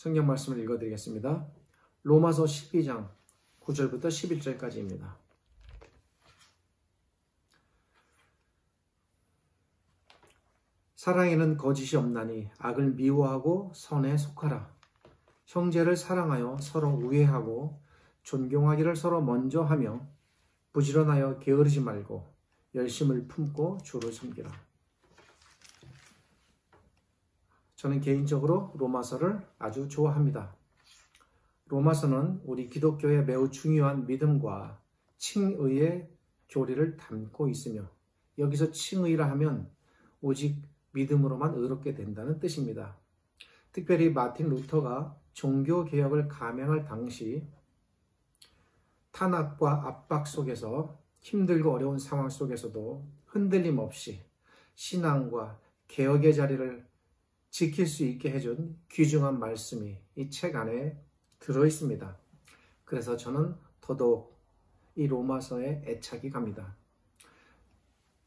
성경 말씀을 읽어드리겠습니다. 로마서 12장 9절부터 11절까지입니다. 사랑에는 거짓이 없나니 악을 미워하고 선에 속하라. 형제를 사랑하여 서로 우애하고 존경하기를 서로 먼저 하며 부지런하여 게으르지 말고 열심을 품고 주를 섬기라. 저는 개인적으로 로마서를 아주 좋아합니다. 로마서는 우리 기독교의 매우 중요한 믿음과 칭의의 교리를 담고 있으며, 여기서 칭의라 하면 오직 믿음으로만 의롭게 된다는 뜻입니다. 특별히 마틴 루터가 종교개혁을 감행할 당시 탄압과 압박 속에서, 힘들고 어려운 상황 속에서도 흔들림 없이 신앙과 개혁의 자리를 지킬 수 있게 해준 귀중한 말씀이 이 책 안에 들어있습니다. 그래서 저는 더더욱 이 로마서에 애착이 갑니다.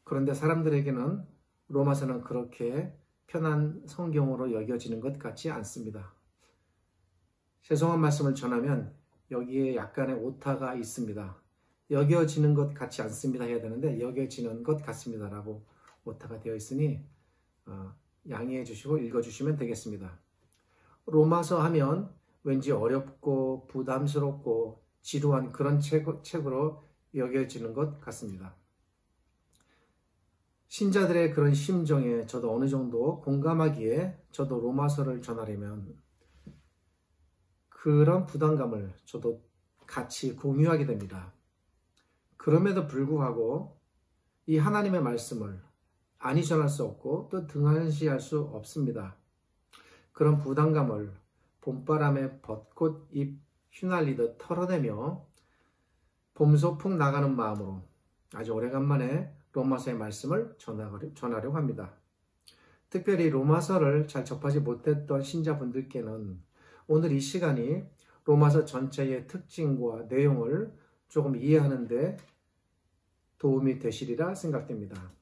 그런데 사람들에게는 로마서는 그렇게 편한 성경으로 여겨지는 것 같지 않습니다. 죄송한 말씀을 전하면 여기에 약간의 오타가 있습니다. 여겨지는 것 같지 않습니다 해야 되는데 여겨지는 것 같습니다라고 오타가 되어 있으니 양해해 주시고 읽어주시면 되겠습니다. 로마서 하면 왠지 어렵고 부담스럽고 지루한 그런 책으로 여겨지는 것 같습니다. 신자들의 그런 심정에 저도 어느 정도 공감하기에 저도 로마서를 전하려면 그런 부담감을 저도 같이 공유하게 됩니다. 그럼에도 불구하고 이 하나님의 말씀을 아니 전할 수 없고 또 등한시할 수 없습니다. 그런 부담감을 봄바람에 벚꽃잎 휘날리듯 털어내며 봄소풍 나가는 마음으로 아주 오래간만에 로마서의 말씀을 전하려고 합니다. 특별히 로마서를 잘 접하지 못했던 신자분들께는 오늘 이 시간이 로마서 전체의 특징과 내용을 조금 이해하는 데 도움이 되시리라 생각됩니다.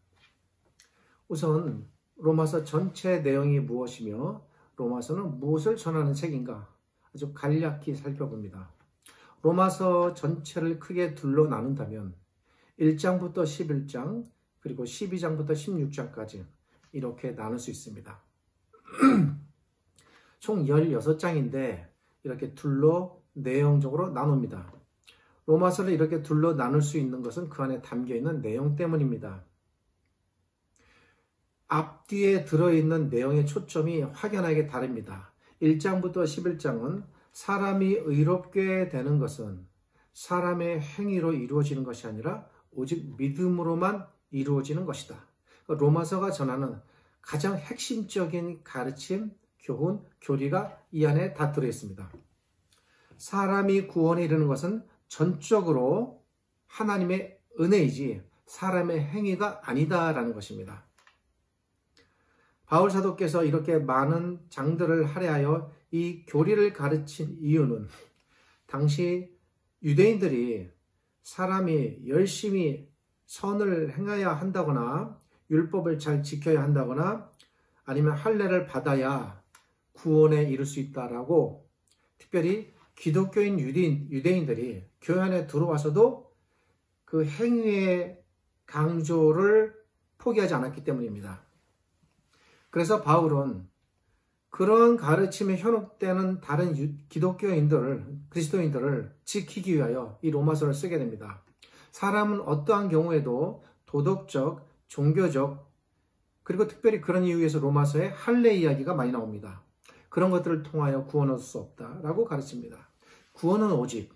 우선 로마서 전체 내용이 무엇이며 로마서는 무엇을 전하는 책인가 아주 간략히 살펴봅니다. 로마서 전체를 크게 둘로 나눈다면 1장부터 11장 그리고 12장부터 16장까지 이렇게 나눌 수 있습니다. 총 16장인데 이렇게 둘로 내용적으로 나눕니다. 로마서를 이렇게 둘로 나눌 수 있는 것은 그 안에 담겨있는 내용 때문입니다. 앞뒤에 들어있는 내용의 초점이 확연하게 다릅니다. 1장부터 11장은 사람이 의롭게 되는 것은 사람의 행위로 이루어지는 것이 아니라 오직 믿음으로만 이루어지는 것이다. 로마서가 전하는 가장 핵심적인 가르침, 교훈, 교리가 이 안에 다 들어있습니다. 사람이 구원에 이르는 것은 전적으로 하나님의 은혜이지 사람의 행위가 아니다라는 것입니다. 바울 사도께서 이렇게 많은 장들을 할애하여 이 교리를 가르친 이유는 당시 유대인들이 사람이 열심히 선을 행해야 한다거나 율법을 잘 지켜야 한다거나 아니면 할례를 받아야 구원에 이를 수 있다라고 특별히 기독교인 유대인들이 교회 안에 들어와서도 그 행위의 강조를 포기하지 않았기 때문입니다. 그래서 바울은 그런 가르침에 현혹되는 다른 그리스도인들을 지키기 위하여 이 로마서를 쓰게 됩니다. 사람은 어떠한 경우에도 도덕적, 종교적, 그리고 특별히 그런 이유에서 로마서에 할례 이야기가 많이 나옵니다. 그런 것들을 통하여 구원 얻을 수 없다라고 가르칩니다. 구원은 오직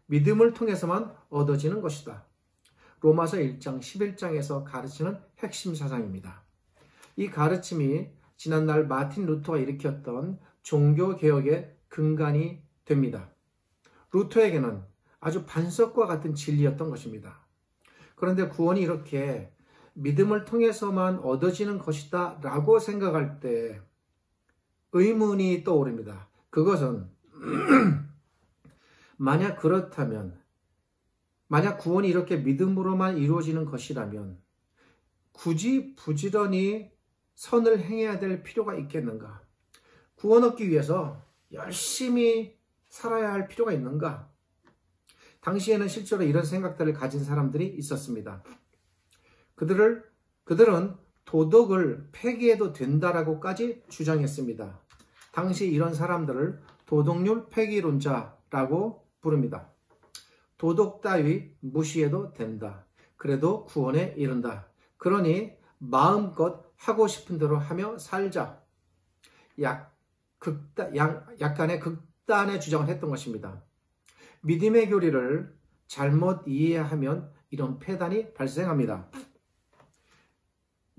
믿음을 통해서만 얻어지는 것이다. 로마서 1장, 11장에서 가르치는 핵심 사상입니다. 이 가르침이 지난날 마틴 루터가 일으켰던 종교개혁의 근간이 됩니다. 루터에게는 아주 반석과 같은 진리였던 것입니다. 그런데 구원이 이렇게 믿음을 통해서만 얻어지는 것이다 라고 생각할 때 의문이 떠오릅니다. 그것은 만약 그렇다면, 만약 구원이 이렇게 믿음으로만 이루어지는 것이라면 굳이 부지런히 선을 행해야 될 필요가 있겠는가? 구원 얻기 위해서 열심히 살아야 할 필요가 있는가? 당시에는 실제로 이런 생각들을 가진 사람들이 있었습니다. 그들은 도덕을 폐기해도 된다라고까지 주장했습니다. 당시 이런 사람들을 도덕률 폐기론자라고 부릅니다. 도덕 따위 무시해도 된다. 그래도 구원에 이른다. 그러니 마음껏 하고 싶은 대로 하며 살자. 약간의 극단의 주장을 했던 것입니다. 믿음의 교리를 잘못 이해하면 이런 폐단이 발생합니다.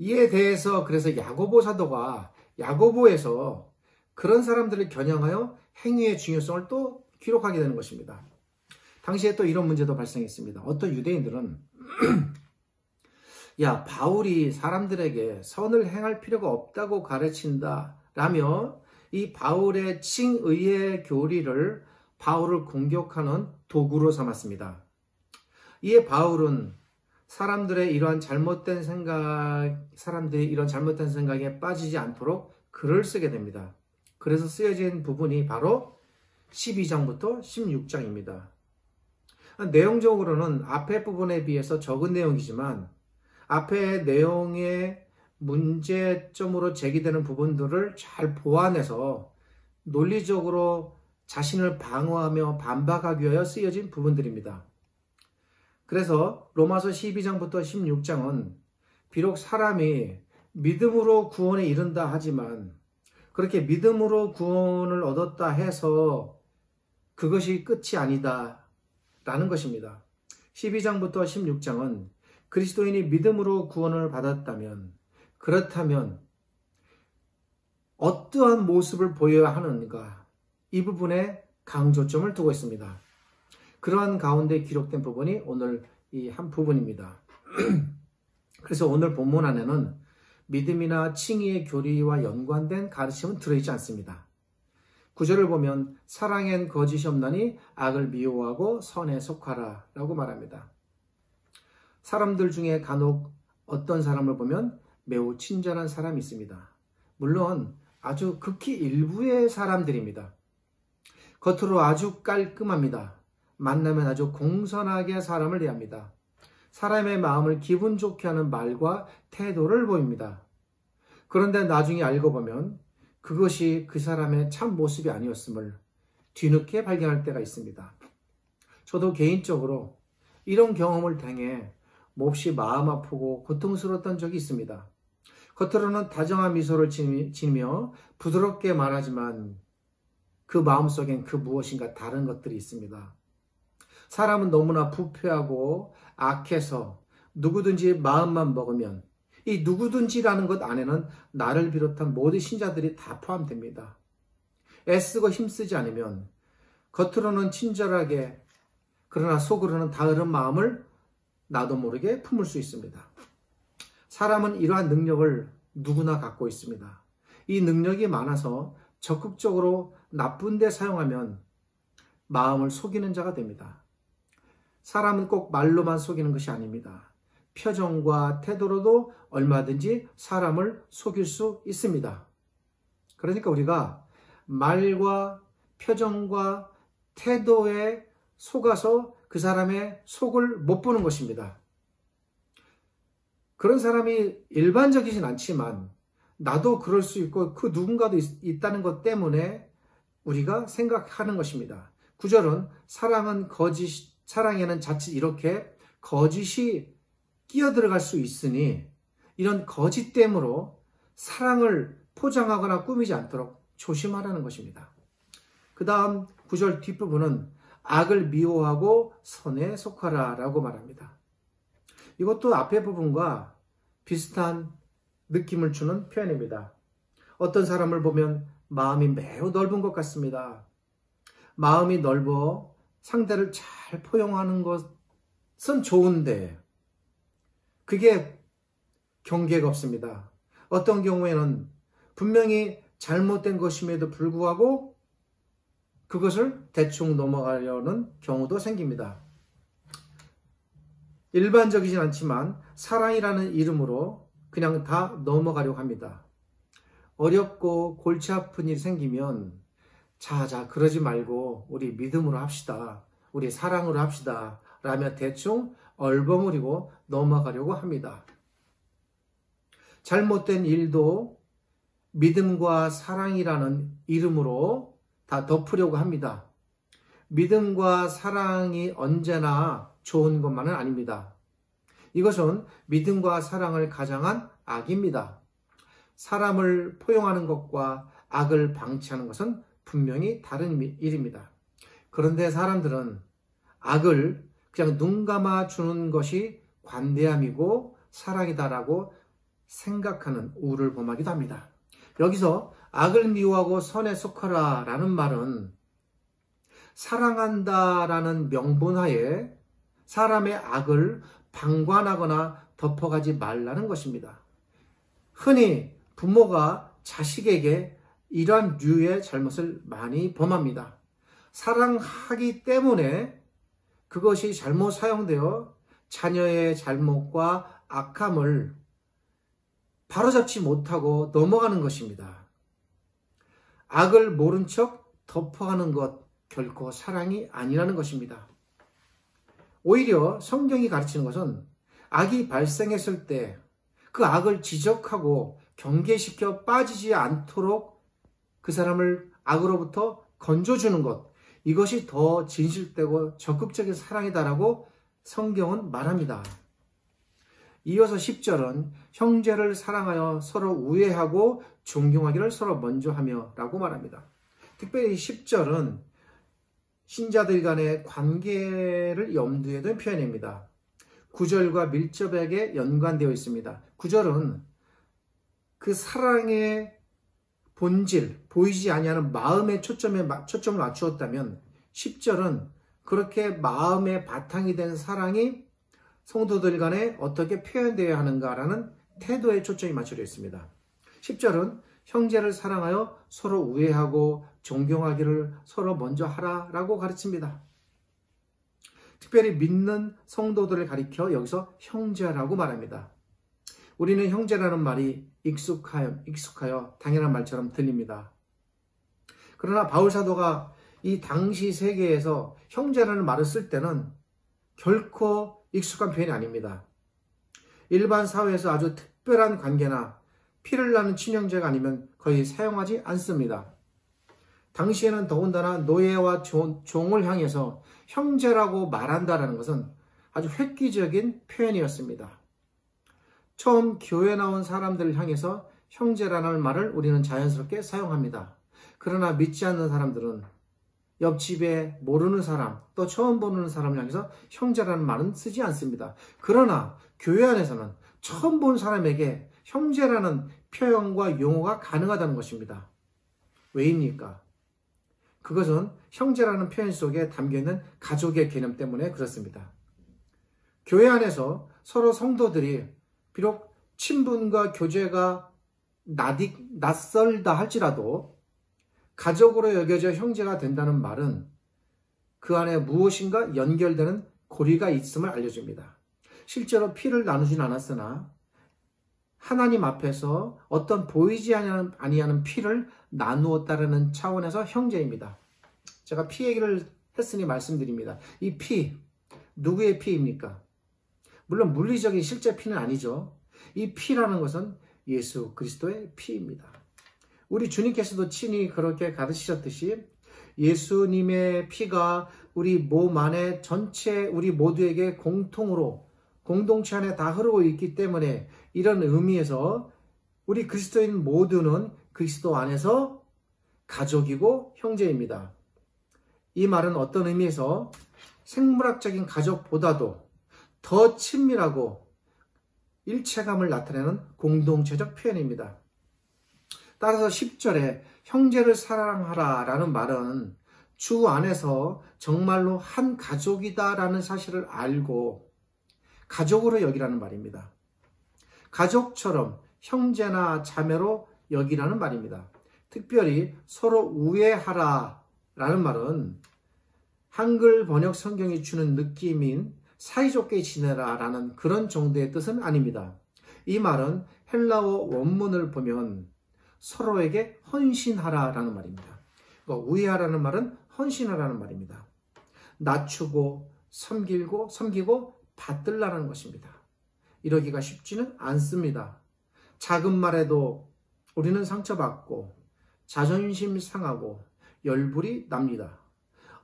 이에 대해서 그래서 야고보 사도가 야고보에서 그런 사람들을 겨냥하여 행위의 중요성을 또 기록하게 되는 것입니다. 당시에 또 이런 문제도 발생했습니다. 어떤 유대인들은 야, 바울이 사람들에게 선을 행할 필요가 없다고 가르친다 라며 이 바울의 칭의의 교리를 바울을 공격하는 도구로 삼았습니다. 이에 바울은 사람들이 이런 잘못된 생각에 빠지지 않도록 글을 쓰게 됩니다. 그래서 쓰여진 부분이 바로 12장부터 16장입니다. 내용적으로는 앞에 부분에 비해서 적은 내용이지만 앞에 내용의 문제점으로 제기되는 부분들을 잘 보완해서 논리적으로 자신을 방어하며 반박하기 위하여 쓰여진 부분들입니다. 그래서 로마서 12장부터 16장은 비록 사람이 믿음으로 구원에 이른다 하지만 그렇게 믿음으로 구원을 얻었다 해서 그것이 끝이 아니다 라는 것입니다. 12장부터 16장은 그리스도인이 믿음으로 구원을 받았다면 그렇다면 어떠한 모습을 보여야 하는가 이 부분에 강조점을 두고 있습니다. 그러한 가운데 기록된 부분이 오늘 이 한 부분입니다. 그래서 오늘 본문 안에는 믿음이나 칭의의 교리와 연관된 가르침은 들어있지 않습니다. 9절을 보면 사랑엔 거짓이 없나니 악을 미워하고 선에 속하라 라고 말합니다. 사람들 중에 간혹 어떤 사람을 보면 매우 친절한 사람이 있습니다. 물론 아주 극히 일부의 사람들입니다. 겉으로 아주 깔끔합니다. 만나면 아주 공손하게 사람을 대합니다. 사람의 마음을 기분 좋게 하는 말과 태도를 보입니다. 그런데 나중에 알고 보면 그것이 그 사람의 참 모습이 아니었음을 뒤늦게 발견할 때가 있습니다. 저도 개인적으로 이런 경험을 당해 몹시 마음 아프고 고통스러웠던 적이 있습니다. 겉으로는 다정한 미소를 지니며 부드럽게 말하지만 그 마음속엔 그 무엇인가 다른 것들이 있습니다. 사람은 너무나 부패하고 악해서 누구든지 마음만 먹으면 이 누구든지라는 것 안에는 나를 비롯한 모든 신자들이 다 포함됩니다. 애쓰고 힘쓰지 않으면 겉으로는 친절하게 그러나 속으로는 다른 마음을 나도 모르게 품을 수 있습니다. 사람은 이러한 능력을 누구나 갖고 있습니다. 이 능력이 많아서 적극적으로 나쁜 데 사용하면 마음을 속이는 자가 됩니다. 사람은 꼭 말로만 속이는 것이 아닙니다. 표정과 태도로도 얼마든지 사람을 속일 수 있습니다. 그러니까 우리가 말과 표정과 태도에 속아서 그 사람의 속을 못 보는 것입니다. 그런 사람이 일반적이진 않지만 나도 그럴 수 있고 그 누군가도 있다는 것 때문에 우리가 생각하는 것입니다. 9절은 사랑에는 자칫 이렇게 거짓이 끼어들어갈 수 있으니 이런 거짓됨으로 사랑을 포장하거나 꾸미지 않도록 조심하라는 것입니다. 그 다음 9절 뒷부분은 악을 미워하고 선에 속하라 라고 말합니다. 이것도 앞의 부분과 비슷한 느낌을 주는 표현입니다. 어떤 사람을 보면 마음이 매우 넓은 것 같습니다. 마음이 넓어 상대를 잘 포용하는 것은 좋은데 그게 경계가 없습니다. 어떤 경우에는 분명히 잘못된 것임에도 불구하고 그것을 대충 넘어가려는 경우도 생깁니다. 일반적이진 않지만 사랑이라는 이름으로 그냥 다 넘어가려고 합니다. 어렵고 골치 아픈 일이 생기면 자, 그러지 말고 우리 믿음으로 합시다. 우리 사랑으로 합시다. 라며 대충 얼버무리고 넘어가려고 합니다. 잘못된 일도 믿음과 사랑이라는 이름으로 다 덮으려고 합니다. 믿음과 사랑이 언제나 좋은 것만은 아닙니다. 이것은 믿음과 사랑을 가장한 악입니다. 사람을 포용하는 것과 악을 방치하는 것은 분명히 다른 일입니다. 그런데 사람들은 악을 그냥 눈 감아 주는 것이 관대함이고 사랑이다라고 생각하는 우를 범하기도 합니다. 여기서 악을 미워하고 선에 속하라 라는 말은 사랑한다라는 명분하에 사람의 악을 방관하거나 덮어가지 말라는 것입니다. 흔히 부모가 자식에게 이러한 류의 잘못을 많이 범합니다. 사랑하기 때문에 그것이 잘못 사용되어 자녀의 잘못과 악함을 바로잡지 못하고 넘어가는 것입니다. 악을 모른 척 덮어가는 것 결코 사랑이 아니라는 것입니다. 오히려 성경이 가르치는 것은 악이 발생했을 때 그 악을 지적하고 경계시켜 빠지지 않도록 그 사람을 악으로부터 건져주는 것, 이것이 더 진실되고 적극적인 사랑이다라고 성경은 말합니다. 이어서 10절은 형제를 사랑하여 서로 우애하고 존경하기를 서로 먼저 하며 라고 말합니다. 특별히 10절은 신자들 간의 관계를 염두에 둔 표현입니다. 9절과 밀접하게 연관되어 있습니다. 9절은 그 사랑의 본질, 보이지 아니하는 마음의 초점을 맞추었다면 10절은 그렇게 마음의 바탕이 된 사랑이 성도들 간에 어떻게 표현되어야 하는가라는 태도에 초점이 맞춰져 있습니다. 10절은 형제를 사랑하여 서로 우애하고 존경하기를 서로 먼저 하라라고 가르칩니다. 특별히 믿는 성도들을 가리켜 여기서 형제라고 말합니다. 우리는 형제라는 말이 익숙하여 당연한 말처럼 들립니다. 그러나 바울 사도가 이 당시 세계에서 형제라는 말을 쓸 때는 결코 익숙한 표현이 아닙니다. 일반 사회에서 아주 특별한 관계나 피를 나는 친형제가 아니면 거의 사용하지 않습니다. 당시에는 더군다나 노예와 종을 향해서 형제라고 말한다는 것은 아주 획기적인 표현이었습니다. 처음 교회 나온 사람들을 향해서 형제라는 말을 우리는 자연스럽게 사용합니다. 그러나 믿지 않는 사람들은 옆집에 모르는 사람, 또 처음 보는 사람을 향해서 형제라는 말은 쓰지 않습니다. 그러나 교회 안에서는 처음 본 사람에게 형제라는 표현과 용어가 가능하다는 것입니다. 왜입니까? 그것은 형제라는 표현 속에 담겨있는 가족의 개념 때문에 그렇습니다. 교회 안에서 서로 성도들이 비록 친분과 교제가 낯설다 할지라도 가족으로 여겨져 형제가 된다는 말은 그 안에 무엇인가 연결되는 고리가 있음을 알려줍니다. 실제로 피를 나누진 않았으나 하나님 앞에서 어떤 보이지 아니하는 피를 나누었다라는 차원에서 형제입니다. 제가 피 얘기를 했으니 말씀드립니다. 이 피, 누구의 피입니까? 물론 물리적인 실제 피는 아니죠. 이 피라는 것은 예수 그리스도의 피입니다. 우리 주님께서도 친히 그렇게 가르치셨듯이 예수님의 피가 우리 몸 안에 전체 우리 모두에게 공동체 안에 다 흐르고 있기 때문에 이런 의미에서 우리 그리스도인 모두는 그리스도 안에서 가족이고 형제입니다. 이 말은 어떤 의미에서 생물학적인 가족보다도 더 친밀하고 일체감을 나타내는 공동체적 표현입니다. 따라서 10절에 형제를 사랑하라 라는 말은 주 안에서 정말로 한 가족이다라는 사실을 알고 가족으로 여기라는 말입니다. 가족처럼 형제나 자매로 여기라는 말입니다. 특별히 서로 우애하라 라는 말은 한글 번역 성경이 주는 느낌인 사이좋게 지내라 라는 그런 정도의 뜻은 아닙니다. 이 말은 헬라어 원문을 보면 서로에게 헌신하라 라는 말입니다. 우애하라는 말은 헌신하라는 말입니다. 낮추고 섬기고 받들라는 것입니다. 이러기가 쉽지는 않습니다. 작은 말에도 우리는 상처받고 자존심 상하고 열불이 납니다.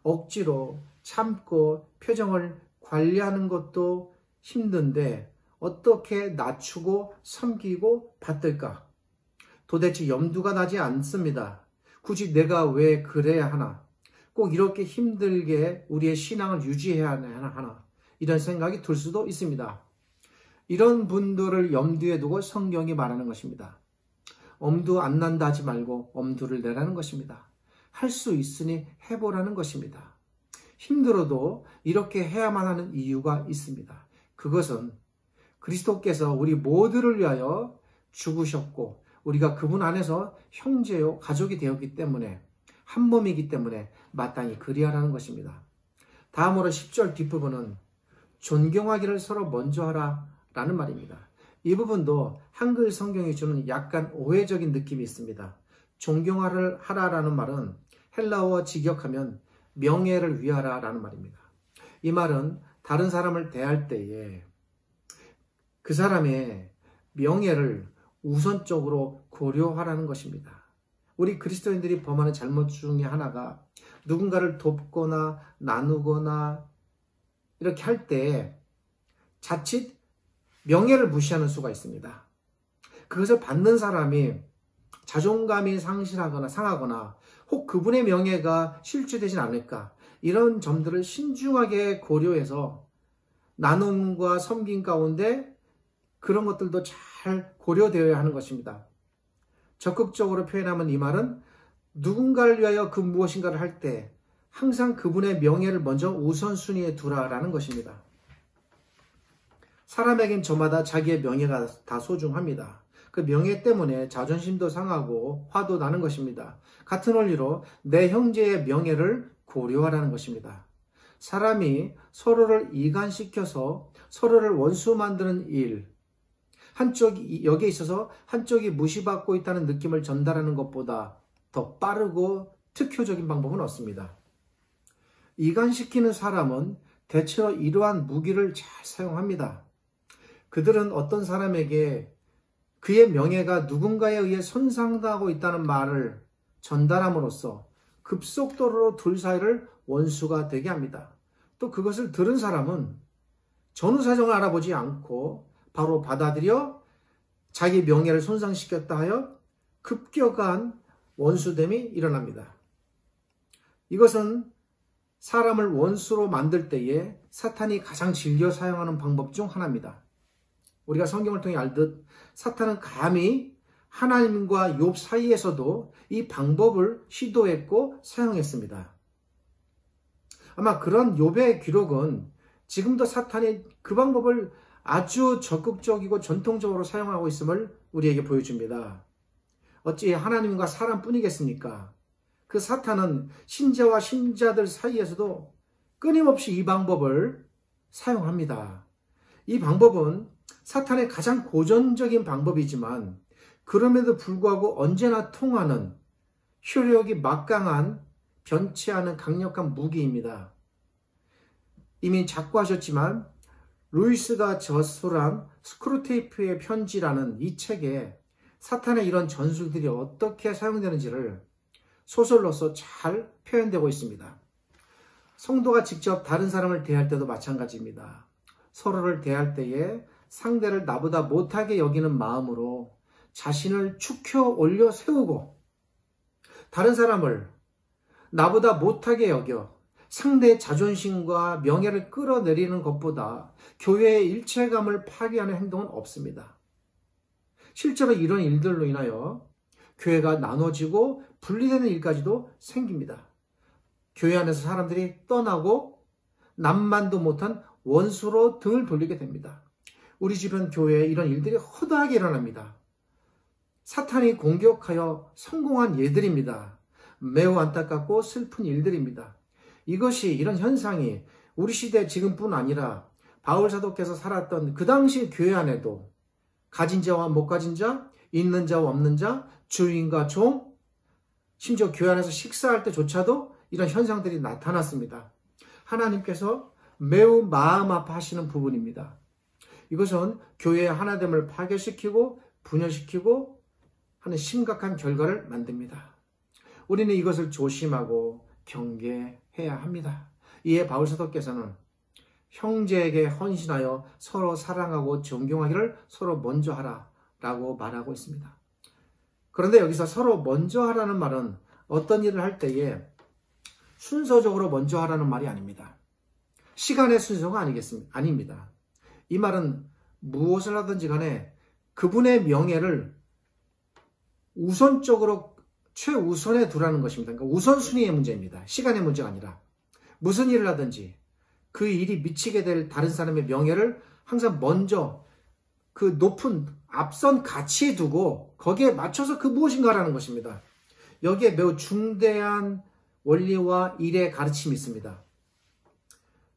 억지로 참고 표정을 관리하는 것도 힘든데 어떻게 낮추고 섬기고 받들까? 도대체 염두가 나지 않습니다. 굳이 내가 왜 그래야 하나? 꼭 이렇게 힘들게 우리의 신앙을 유지해야 하나? 이런 생각이 들 수도 있습니다. 이런 분들을 염두에 두고 성경이 말하는 것입니다. 엄두 안 난다 하지 말고 엄두를 내라는 것입니다. 할 수 있으니 해보라는 것입니다. 힘들어도 이렇게 해야만 하는 이유가 있습니다. 그것은 그리스도께서 우리 모두를 위하여 죽으셨고 우리가 그분 안에서 형제요 가족이 되었기 때문에 한 몸이기 때문에 마땅히 그리하라는 것입니다. 다음으로 10절 뒷부분은 존경하기를 서로 먼저 하라 라는 말입니다. 이 부분도 한글 성경이 주는 약간 오해적인 느낌이 있습니다. 존경하라라는 말은 헬라어와 직역하면 명예를 위하라 라는 말입니다. 이 말은 다른 사람을 대할 때에 그 사람의 명예를 우선적으로 고려하라는 것입니다. 우리 그리스도인들이 범하는 잘못 중에 하나가 누군가를 돕거나 나누거나 이렇게 할 때 자칫 명예를 무시하는 수가 있습니다. 그것을 받는 사람이 자존감이 상하거나 혹 그분의 명예가 실추되진 않을까 이런 점들을 신중하게 고려해서 나눔과 섬김 가운데 그런 것들도 잘 고려되어야 하는 것입니다. 적극적으로 표현하면 이 말은 누군가를 위하여 그 무엇인가를 할 때 항상 그분의 명예를 먼저 우선순위에 두라라는 것입니다. 사람에겐 저마다 자기의 명예가 다 소중합니다. 그 명예 때문에 자존심도 상하고 화도 나는 것입니다. 같은 원리로 내 형제의 명예를 고려하라는 것입니다. 사람이 서로를 이간시켜서 서로를 원수 만드는 일, 여기에 있어서 한쪽이 무시받고 있다는 느낌을 전달하는 것보다 더 빠르고 특효적인 방법은 없습니다. 이간시키는 사람은 대체로 이러한 무기를 잘 사용합니다. 그들은 어떤 사람에게 그의 명예가 누군가에 의해 손상당하고 있다는 말을 전달함으로써 급속도로 둘 사이를 원수가 되게 합니다. 또 그것을 들은 사람은 전후사정을 알아보지 않고 바로 받아들여 자기 명예를 손상시켰다 하여 급격한 원수됨이 일어납니다. 이것은 사람을 원수로 만들 때에 사탄이 가장 즐겨 사용하는 방법 중 하나입니다. 우리가 성경을 통해 알듯 사탄은 감히 하나님과 욥 사이에서도 이 방법을 시도했고 사용했습니다. 아마 그런 욥의 기록은 지금도 사탄이 그 방법을 아주 적극적이고 전통적으로 사용하고 있음을 우리에게 보여줍니다. 어찌 하나님과 사람뿐이겠습니까? 그 사탄은 신자와 신자들 사이에서도 끊임없이 이 방법을 사용합니다. 이 방법은 사탄의 가장 고전적인 방법이지만 그럼에도 불구하고 언제나 통하는 효력이 막강한 변치 않은 강력한 무기입니다. 이미 작고하셨지만 루이스가 저술한 스크루테이프의 편지라는 이 책에 사탄의 이런 전술들이 어떻게 사용되는지를 소설로서 잘 표현되고 있습니다. 성도가 직접 다른 사람을 대할 때도 마찬가지입니다. 서로를 대할 때에 상대를 나보다 못하게 여기는 마음으로 자신을 축혀 올려 세우고 다른 사람을 나보다 못하게 여겨 상대의 자존심과 명예를 끌어내리는 것보다 교회의 일체감을 파괴하는 행동은 없습니다. 실제로 이런 일들로 인하여 교회가 나눠지고 분리되는 일까지도 생깁니다. 교회 안에서 사람들이 떠나고 남만도 못한 원수로 등을 돌리게 됩니다. 우리 주변 교회에 이런 일들이 허다하게 일어납니다. 사탄이 공격하여 성공한 예들입니다. 매우 안타깝고 슬픈 일들입니다. 이런 현상이 우리 시대 지금뿐 아니라 바울 사도께서 살았던 그 당시 교회 안에도 가진 자와 못 가진 자, 있는 자와 없는 자, 주인과 종, 심지어 교회 안에서 식사할 때조차도 이런 현상들이 나타났습니다. 하나님께서 매우 마음 아파하시는 부분입니다. 이것은 교회의 하나됨을 파괴시키고 분열시키고 하는 심각한 결과를 만듭니다. 우리는 이것을 조심하고 경계해야 합니다. 이에 바울 사도께서는 형제에게 헌신하여 서로 사랑하고 존경하기를 서로 먼저 하라라고 말하고 있습니다. 그런데 여기서 서로 먼저 하라는 말은 어떤 일을 할 때에 순서적으로 먼저 하라는 말이 아닙니다. 시간의 순서가 아닙니다. 이 말은 무엇을 하든지 간에 그분의 명예를 우선적으로 최우선에 두라는 것입니다. 그러니까 우선순위의 문제입니다. 시간의 문제가 아니라 무슨 일을 하든지 그 일이 미치게 될 다른 사람의 명예를 항상 먼저 그 높은 앞선 가치에 두고 거기에 맞춰서 그 무엇인가라는 것입니다. 여기에 매우 중대한 원리와 일의 가르침이 있습니다.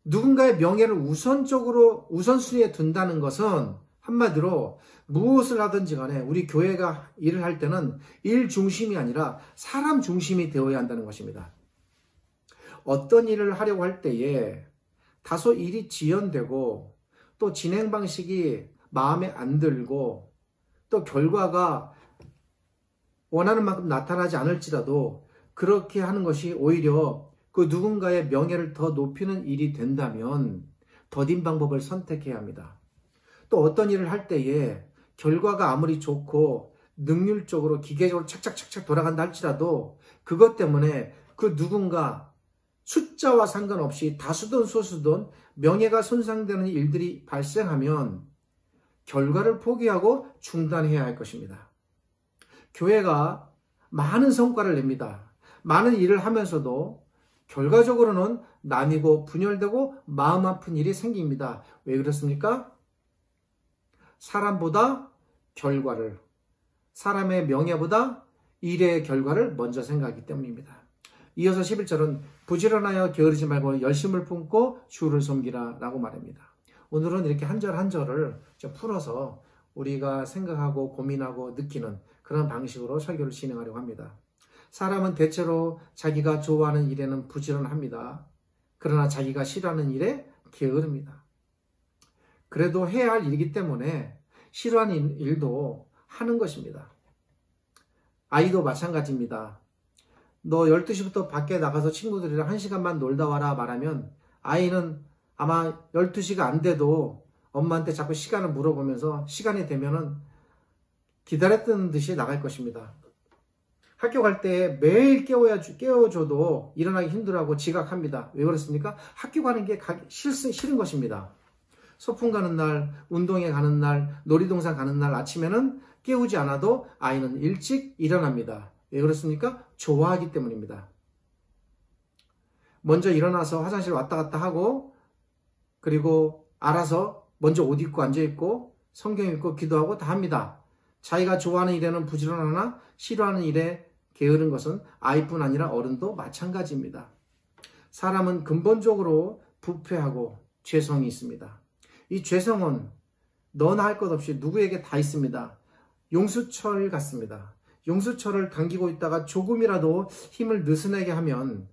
누군가의 명예를 우선순위에 둔다는 것은 한마디로 무엇을 하든지 간에 우리 교회가 일을 할 때는 일 중심이 아니라 사람 중심이 되어야 한다는 것입니다. 어떤 일을 하려고 할 때에 다소 일이 지연되고 또 진행 방식이 마음에 안 들고 또 결과가 원하는 만큼 나타나지 않을지라도 그렇게 하는 것이 오히려 그 누군가의 명예를 더 높이는 일이 된다면 더딘 방법을 선택해야 합니다. 또 어떤 일을 할 때에 결과가 아무리 좋고 능률적으로 기계적으로 착착착착 돌아간다 할지라도 그것 때문에 그 누군가 숫자와 상관없이 다수든 소수든 명예가 손상되는 일들이 발생하면 결과를 포기하고 중단해야 할 것입니다. 교회가 많은 성과를 냅니다. 많은 일을 하면서도 결과적으로는 나뉘고 분열되고 마음 아픈 일이 생깁니다. 왜 그렇습니까? 사람보다 결과를, 사람의 명예보다 일의 결과를 먼저 생각하기 때문입니다. 이어서 11절은 부지런하여 게으르지 말고 열심을 품고 주를 섬기라 라고 말합니다. 오늘은 이렇게 한 절 한 절을 풀어서 우리가 생각하고 고민하고 느끼는 그런 방식으로 설교를 진행하려고 합니다. 사람은 대체로 자기가 좋아하는 일에는 부지런합니다. 그러나 자기가 싫어하는 일에 게으릅니다. 그래도 해야 할 일이기 때문에 싫어하는 일도 하는 것입니다. 아이도 마찬가지입니다. 너 12시부터 밖에 나가서 친구들이랑 1시간만 놀다 와라 말하면 아이는 아마 12시가 안 돼도 엄마한테 자꾸 시간을 물어보면서 시간이 되면은 기다렸던 듯이 나갈 것입니다. 학교 갈 때 매일 깨워줘도 일어나기 힘들어하고 지각합니다. 왜 그렇습니까? 학교 가는 게 싫은 것입니다. 소풍 가는 날, 운동회 가는 날, 놀이동산 가는 날 아침에는 깨우지 않아도 아이는 일찍 일어납니다. 왜 그렇습니까? 좋아하기 때문입니다. 먼저 일어나서 화장실 왔다 갔다 하고 그리고 알아서 먼저 옷 입고 앉아있고 성경 읽고 기도하고 다 합니다. 자기가 좋아하는 일에는 부지런하나 싫어하는 일에 게으른 것은 아이뿐 아니라 어른도 마찬가지입니다. 사람은 근본적으로 부패하고 죄성이 있습니다. 이 죄성은 너나 할 것 없이 누구에게 다 있습니다. 용수철 같습니다. 용수철을 당기고 있다가 조금이라도 힘을 느슨하게 하면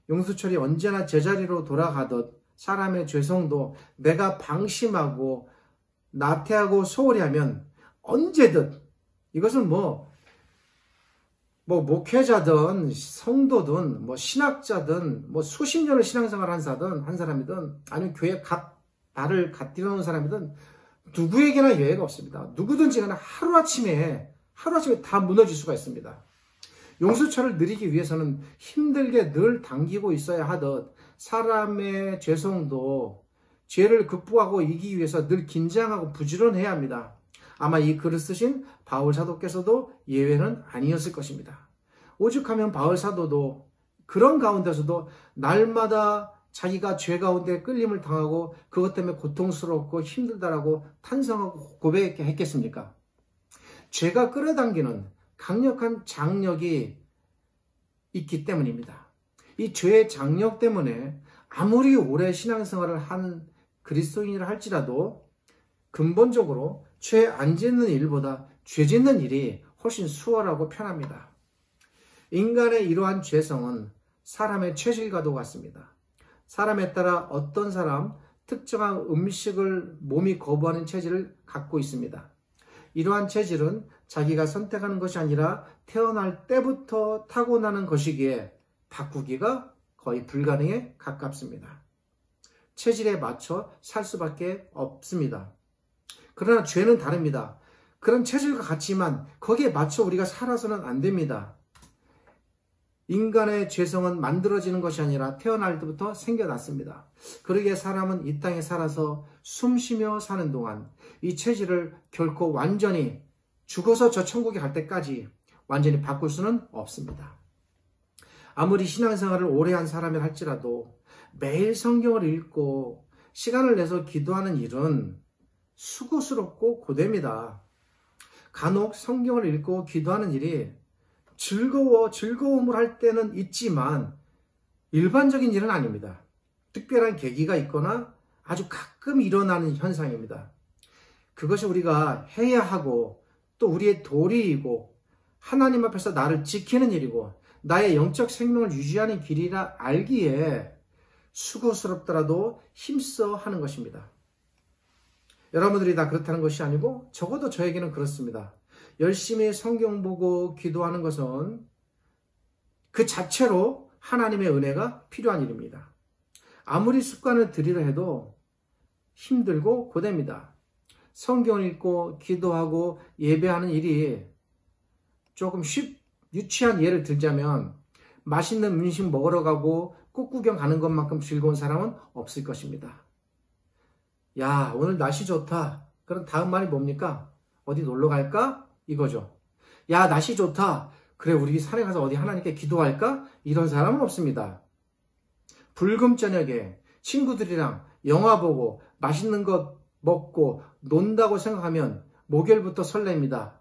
용수철이 언제나 제자리로 돌아가듯 사람의 죄성도 내가 방심하고 나태하고 소홀히 하면 언제든 이것은 목회자든 성도든 신학자든 수십 년을 신앙생활 한 사람이든 아니면 교회 발을 갓디뎌놓은 사람이든 누구에게나 예외가 없습니다. 누구든지 간에 하루아침에 다 무너질 수가 있습니다. 용수철을 누리기 위해서는 힘들게 늘 당기고 있어야 하듯 사람의 죄성도 죄를 극복하고 이기기 위해서 늘 긴장하고 부지런해야 합니다. 아마 이 글을 쓰신 바울 사도께서도 예외는 아니었을 것입니다. 오죽하면 바울 사도도 그런 가운데서도 날마다 자기가 죄 가운데 끌림을 당하고 그것 때문에 고통스럽고 힘들다라고 탄성하고 고백했겠습니까? 죄가 끌어당기는 강력한 장력이 있기 때문입니다. 이 죄의 장력 때문에 아무리 오래 신앙생활을 한 그리스도인이라 할지라도 근본적으로 죄 안 짓는 일보다 죄 짓는 일이 훨씬 수월하고 편합니다. 인간의 이러한 죄성은 사람의 체질과도 같습니다. 사람에 따라 어떤 사람, 특정한 음식을 몸이 거부하는 체질을 갖고 있습니다. 이러한 체질은 자기가 선택하는 것이 아니라 태어날 때부터 타고나는 것이기에 바꾸기가 거의 불가능에 가깝습니다. 체질에 맞춰 살 수밖에 없습니다. 그러나 죄는 다릅니다. 그런 체질과 같지만 거기에 맞춰 우리가 살아서는 안 됩니다. 인간의 죄성은 만들어지는 것이 아니라 태어날 때부터 생겨났습니다. 그러기에 사람은 이 땅에 살아서 숨쉬며 사는 동안 이 체질을 결코 완전히 죽어서 저 천국에 갈 때까지 완전히 바꿀 수는 없습니다. 아무리 신앙생활을 오래 한 사람이 할지라도 매일 성경을 읽고 시간을 내서 기도하는 일은 수고스럽고 고됩니다. 간혹 성경을 읽고 기도하는 일이 즐거움을 할 때는 있지만 일반적인 일은 아닙니다. 특별한 계기가 있거나 아주 가끔 일어나는 현상입니다. 그것이 우리가 해야 하고 또 우리의 도리이고 하나님 앞에서 나를 지키는 일이고 나의 영적 생명을 유지하는 길이라 알기에 수고스럽더라도 힘써 하는 것입니다. 여러분들이 다 그렇다는 것이 아니고 적어도 저에게는 그렇습니다. 열심히 성경 보고 기도하는 것은 그 자체로 하나님의 은혜가 필요한 일입니다. 아무리 습관을 들이려 해도 힘들고 고됩니다. 성경을 읽고 기도하고 예배하는 일이 조금 유치한 예를 들자면 맛있는 음식 먹으러 가고 꽃 구경 가는 것만큼 즐거운 사람은 없을 것입니다. 야, 오늘 날씨 좋다. 그럼 다음 말이 뭡니까? 어디 놀러 갈까? 이거죠. 야, 날씨 좋다. 그래, 우리 산에 가서 어디 하나님께 기도할까? 이런 사람은 없습니다. 불금 저녁에 친구들이랑 영화 보고 맛있는 것 먹고 논다고 생각하면 목요일부터 설렙니다.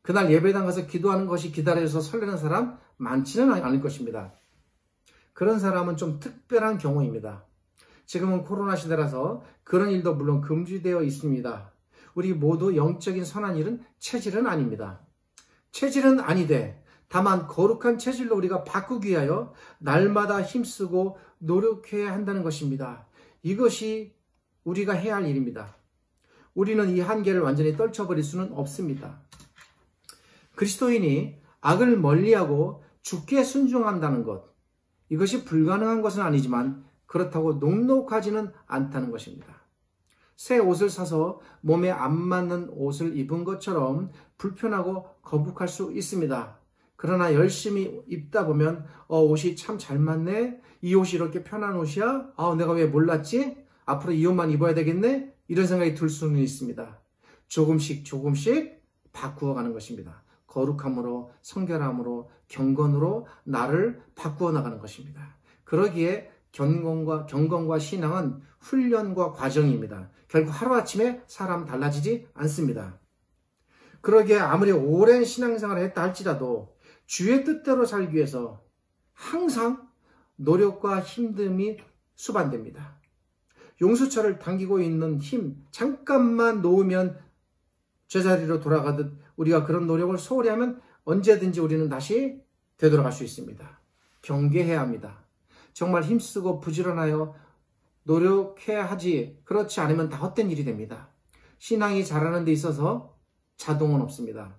그날 예배당 가서 기도하는 것이 기다려져서 설레는 사람 많지는 않을 것입니다. 그런 사람은 좀 특별한 경우입니다. 지금은 코로나 시대라서 그런 일도 물론 금지되어 있습니다. 우리 모두 영적인 선한 일은 체질은 아닙니다. 체질은 아니되 다만 거룩한 체질로 우리가 바꾸기 위하여 날마다 힘쓰고 노력해야 한다는 것입니다. 이것이 우리가 해야 할 일입니다. 우리는 이 한계를 완전히 떨쳐버릴 수는 없습니다. 그리스도인이 악을 멀리하고 주께 순종한다는 것, 이것이 불가능한 것은 아니지만 그렇다고 녹록하지는 않다는 것입니다. 새 옷을 사서 몸에 안 맞는 옷을 입은 것처럼 불편하고 거북할 수 있습니다. 그러나 열심히 입다 보면 옷이 참 잘 맞네? 이 옷이 이렇게 편한 옷이야? 내가 왜 몰랐지? 앞으로 이 옷만 입어야 되겠네? 이런 생각이 들 수는 있습니다. 조금씩 바꾸어가는 것입니다. 거룩함으로, 성결함으로, 경건으로 나를 바꾸어 나가는 것입니다. 그러기에 경건과 신앙은 훈련과 과정입니다. 결국 하루아침에 사람 달라지지 않습니다. 그러기에 아무리 오랜 신앙생활을 했다 할지라도 주의 뜻대로 살기 위해서 항상 노력과 힘듦이 수반됩니다. 용수철을 당기고 있는 힘 잠깐만 놓으면 제자리로 돌아가듯 우리가 그런 노력을 소홀히 하면 언제든지 우리는 다시 되돌아갈 수 있습니다. 경계해야 합니다. 정말 힘쓰고 부지런하여 노력해야 하지, 그렇지 않으면 다 헛된 일이 됩니다. 신앙이 자라는 데 있어서 자동은 없습니다.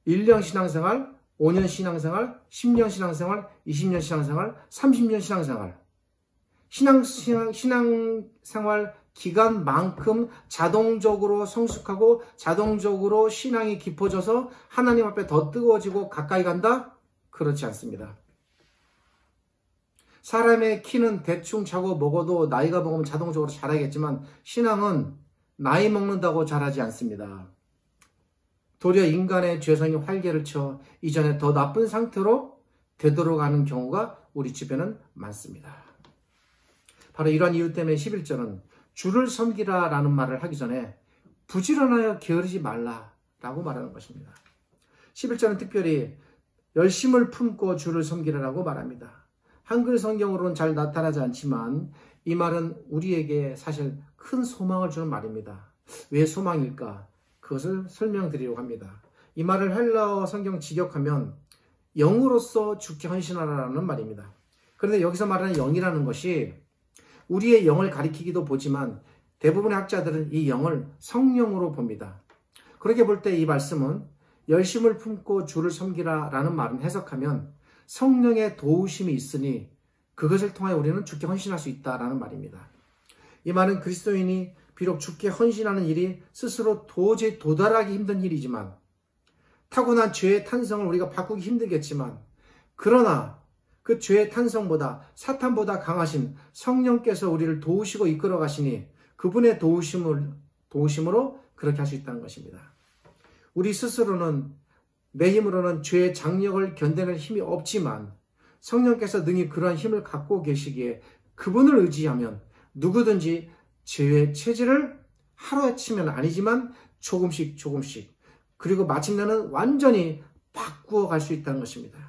1년 신앙생활, 5년 신앙생활, 10년 신앙생활, 20년 신앙생활, 30년 신앙생활. 신앙생활 기간만큼 자동적으로 성숙하고 자동적으로 신앙이 깊어져서 하나님 앞에 더 뜨거워지고 가까이 간다? 그렇지 않습니다. 사람의 키는 대충 차고 먹어도 나이가 먹으면 자동적으로 자라겠지만 신앙은 나이 먹는다고 자라지 않습니다. 도리어 인간의 죄성이 활개를 쳐 이전에 더 나쁜 상태로 되돌아가는 경우가 우리 주변은 많습니다. 바로 이러한 이유 때문에 11절은 주를 섬기라 라는 말을 하기 전에 부지런하여 게으르지 말라 라고 말하는 것입니다. 11절은 특별히 열심을 품고 주를 섬기라라고 말합니다. 한글 성경으로는 잘 나타나지 않지만 이 말은 우리에게 사실 큰 소망을 주는 말입니다. 왜 소망일까? 그것을 설명드리려고 합니다. 이 말을 헬라어 성경 직역하면 영으로서 죽게 헌신하라는 말입니다. 그런데 여기서 말하는 영이라는 것이 우리의 영을 가리키기도 보지만 대부분의 학자들은 이 영을 성령으로 봅니다. 그렇게 볼 때 이 말씀은 열심을 품고 주를 섬기라 라는 말은 해석하면 성령의 도우심이 있으니 그것을 통하여 우리는 주께 헌신할 수 있다라는 말입니다. 이 말은 그리스도인이 비록 주께 헌신하는 일이 스스로 도저히 도달하기 힘든 일이지만 타고난 죄의 탄성을 우리가 바꾸기 힘들겠지만 그러나 그 죄의 탄성보다 사탄보다 강하신 성령께서 우리를 도우시고 이끌어 가시니 그분의 도우심으로 그렇게 할 수 있다는 것입니다. 우리 스스로는 내 힘으로는 죄의 장력을 견뎌낼 힘이 없지만 성령께서 능히 그러한 힘을 갖고 계시기에 그분을 의지하면 누구든지 죄의 체질을 하루아침은 아니지만 조금씩 그리고 마침내는 완전히 바꾸어 갈 수 있다는 것입니다.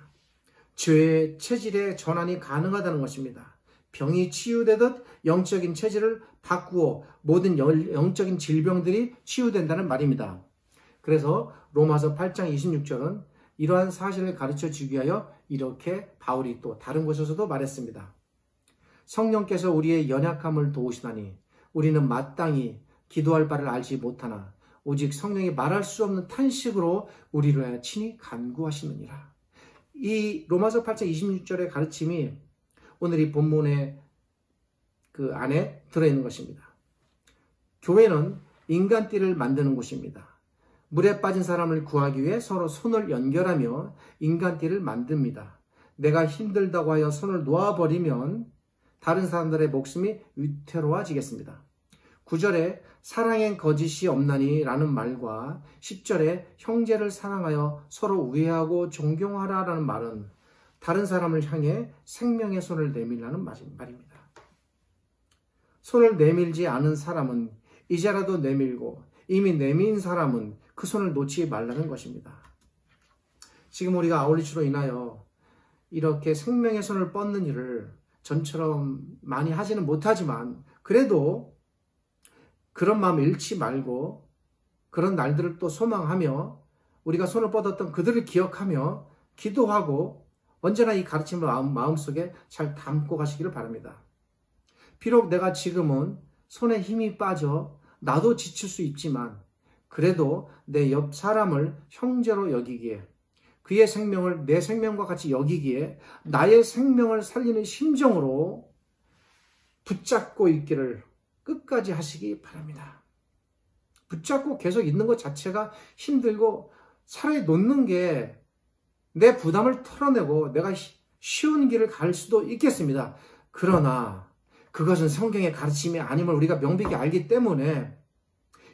죄의 체질의 전환이 가능하다는 것입니다. 병이 치유되듯 영적인 체질을 바꾸어 모든 영적인 질병들이 치유된다는 말입니다. 그래서 로마서 8장 26절은 이러한 사실을 가르쳐 주기 위하여 이렇게 바울이 또 다른 곳에서도 말했습니다. 성령께서 우리의 연약함을 도우시나니 우리는 마땅히 기도할 바를 알지 못하나 오직 성령이 말할 수 없는 탄식으로 우리를 위하여 친히 간구하시느니라. 이 로마서 8장 26절의 가르침이 오늘 이 본문의 그 안에 들어있는 것입니다. 교회는 인간띠를 만드는 곳입니다. 물에 빠진 사람을 구하기 위해 서로 손을 연결하며 인간띠를 만듭니다. 내가 힘들다고 하여 손을 놓아버리면 다른 사람들의 목숨이 위태로워지겠습니다. 9절에 사랑엔 거짓이 없나니 라는 말과 10절에 형제를 사랑하여 서로 우애하고 존경하라 라는 말은 다른 사람을 향해 생명의 손을 내밀라는 말입니다. 손을 내밀지 않은 사람은 이제라도 내밀고 이미 내민 사람은 그 손을 놓지 말라는 것입니다. 지금 우리가 아울리치로 인하여 이렇게 생명의 손을 뻗는 일을 전처럼 많이 하지는 못하지만 그래도 그런 마음 잃지 말고 그런 날들을 또 소망하며 우리가 손을 뻗었던 그들을 기억하며 기도하고 언제나 이 가르침을 마음속에 잘 담고 가시기를 바랍니다. 비록 내가 지금은 손에 힘이 빠져 나도 지칠 수 있지만 그래도 내 옆 사람을 형제로 여기기에 그의 생명을 내 생명과 같이 여기기에 나의 생명을 살리는 심정으로 붙잡고 있기를 끝까지 하시기 바랍니다. 붙잡고 계속 있는 것 자체가 힘들고 차라리 놓는 게 내 부담을 털어내고 내가 쉬운 길을 갈 수도 있겠습니다. 그러나 그것은 성경의 가르침이 아님을 우리가 명백히 알기 때문에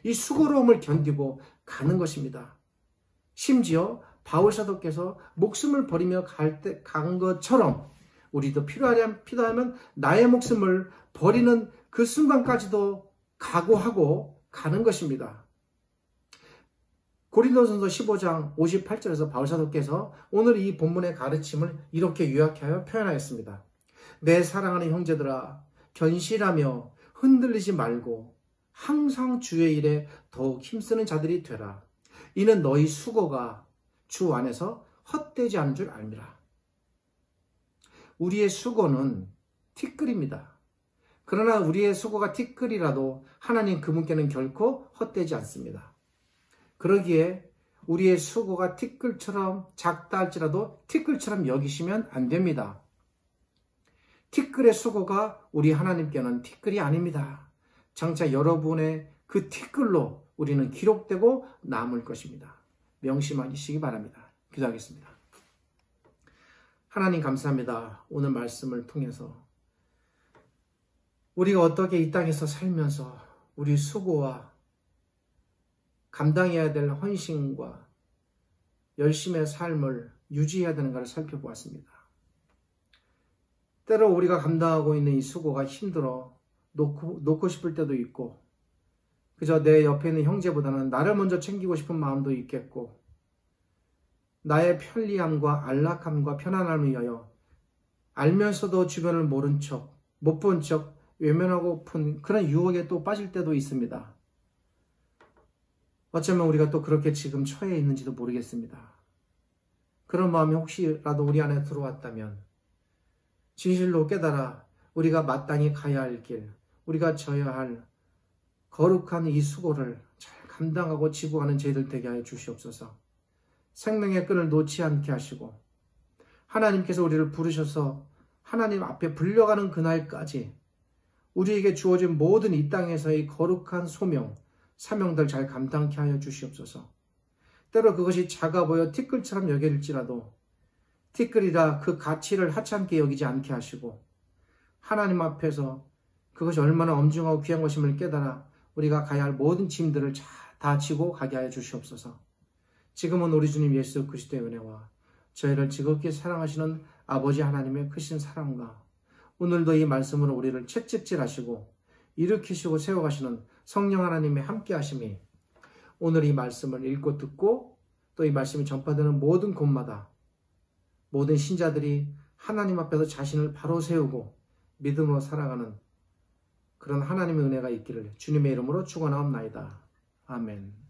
이 수고로움을 견디고 가는 것입니다. 심지어 바울 사도께서 목숨을 버리며 간 것처럼 우리도 필요하면 나의 목숨을 버리는 그 순간까지도 각오하고 가는 것입니다. 고린도전서 15장 58절에서 바울 사도께서 오늘 이 본문의 가르침을 이렇게 요약하여 표현하였습니다. 내 사랑하는 형제들아 견실하며 흔들리지 말고 항상 주의 일에 더욱 힘쓰는 자들이 되라. 이는 너희 수고가 주 안에서 헛되지 않은 줄 알미라. 우리의 수고는 티끌입니다. 그러나 우리의 수고가 티끌이라도 하나님 그분께는 결코 헛되지 않습니다. 그러기에 우리의 수고가 티끌처럼 작다 할지라도 티끌처럼 여기시면 안 됩니다. 티끌의 수고가 우리 하나님께는 티끌이 아닙니다. 장차 여러분의 그 티끌로 우리는 기록되고 남을 것입니다. 명심하시기 바랍니다. 기도하겠습니다. 하나님 감사합니다. 오늘 말씀을 통해서 우리가 어떻게 이 땅에서 살면서 우리 수고와 감당해야 될 헌신과 열심의 삶을 유지해야 되는가를 살펴보았습니다. 때로 우리가 감당하고 있는 이 수고가 힘들어 놓고 싶을 때도 있고 그저 내 옆에 있는 형제보다는 나를 먼저 챙기고 싶은 마음도 있겠고 나의 편리함과 안락함과 편안함을 위하여 알면서도 주변을 모른 척, 못 본 척 외면하고픈 그런 유혹에 또 빠질 때도 있습니다. 어쩌면 우리가 또 그렇게 지금 처해 있는지도 모르겠습니다. 그런 마음이 혹시라도 우리 안에 들어왔다면 진실로 깨달아 우리가 마땅히 가야 할 길, 우리가 져야 할 거룩한 이 수고를 잘 감당하고 지구하는 저희들 되게 하여 주시옵소서. 생명의 끈을 놓지 않게 하시고 하나님께서 우리를 부르셔서 하나님 앞에 불려가는 그날까지 우리에게 주어진 모든 이 땅에서의 거룩한 소명, 사명들 잘 감당케 하여 주시옵소서. 때로 그것이 작아 보여 티끌처럼 여길지라도 티끌이라 그 가치를 하찮게 여기지 않게 하시고 하나님 앞에서 그것이 얼마나 엄중하고 귀한 것임을 깨달아 우리가 가야 할 모든 짐들을 다 지고 가게 하여 주시옵소서. 지금은 우리 주님 예수 그리스도의 은혜와 저희를 지극히 사랑하시는 아버지 하나님의 크신 사랑과 오늘도 이 말씀으로 우리를 채찍질하시고 일으키시고 세워가시는 성령 하나님의 함께하심이 오늘 이 말씀을 읽고 듣고 또 이 말씀이 전파되는 모든 곳마다 모든 신자들이 하나님 앞에서 자신을 바로 세우고 믿음으로 살아가는 그런 하나님의 은혜가 있기를 주님의 이름으로 축원하옵나이다. 아멘.